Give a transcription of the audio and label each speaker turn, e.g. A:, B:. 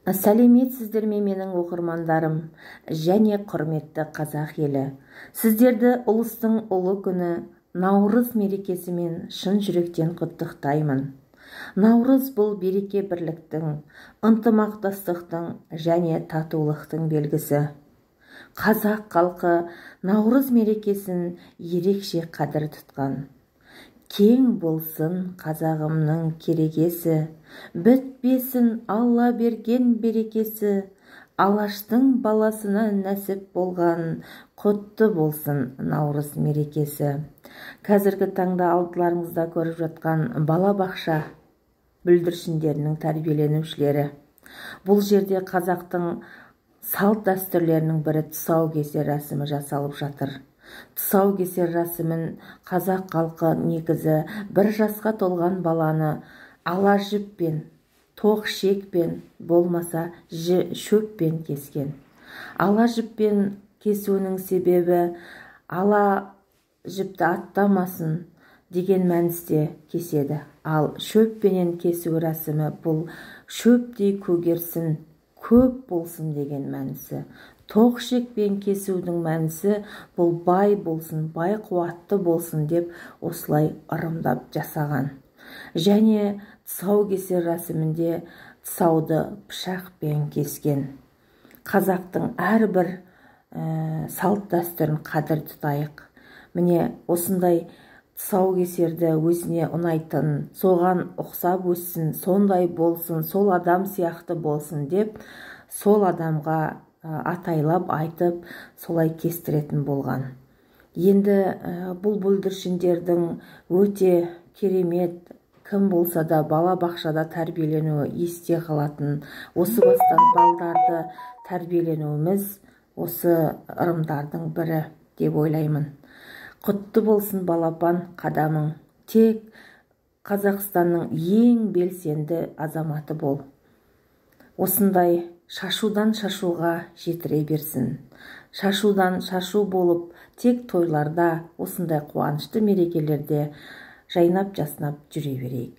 A: Сәлеметсіздер ме менің оқырмандарым және құрметті қазақ елі. Сіздерді ұлыстың ұлы күні Наурыз мерекесімен шын жүректен құттықтаймын. Наурыз бұл береке бірліктің, ынтымақтастықтың және татулықтың белгісі. Қазақ халқы Наурыз мерекесін ерекше қадір тұтқан. Кең болсын қазағымның керегесі, бітпесін Алла берген берекесі, Алаштың баласына нәсіп болған, құтты болсын Наурыз мерекесі. Қазіргі таңда алдыларыңызда көріп жатқан балабақша бүлдіршіндерінің тәрбиеленушілері. Бұл жерде қазақтың салт дәстүрлерінің бірі тұсаукесер рәсімі жасалып жатыр. Тұсаукесер рәсімін қазақ халқы негізі 1 жасқа толған баланы ала жіппен, тоқ шекпен, болмаса шөппен кескен. Ала жіппен кесуінің себебі ала жіпті аттамасын деген мәністе кеседі. Ал шөппенен кесу рәсімі бұл шөптей көгерсін, көп болсын деген мәнісі. Тоқ шекпен кесудің мәнісі бұл бай болсын, бай қуатты болсын деп осылай ырымдап жасаған. Және тұсаукесер рәсімінде тұсауды пышақпен кескен. Қазақтың әрбір салт дәстүрін қадір тұтайық. Міне осындай тұсаукесерді өзіне ұнайтын, соған ұқсап өссін, сондай болсын, сол адам сияқты болсын деп сол адамға атайлап айтып солай кестіретін болған. Енді бұл бүлдіршіндердің өте керемет, кім болса да балабақшада тәрбиеленуі есте қалатын, осы бастан балдарды тәрбиеленуіміз осы ырымдардың бірі деп ойлаймын. Құтты болсын балапан қадамың, тек Қазақстанның ең белсенді азаматы бол. Осындай шашудан шашуға жетіре берсін. Шашудан шашу болып, тек тойларда, осындай қуанышты мерекелерде жайнап жаснап жүре берейік.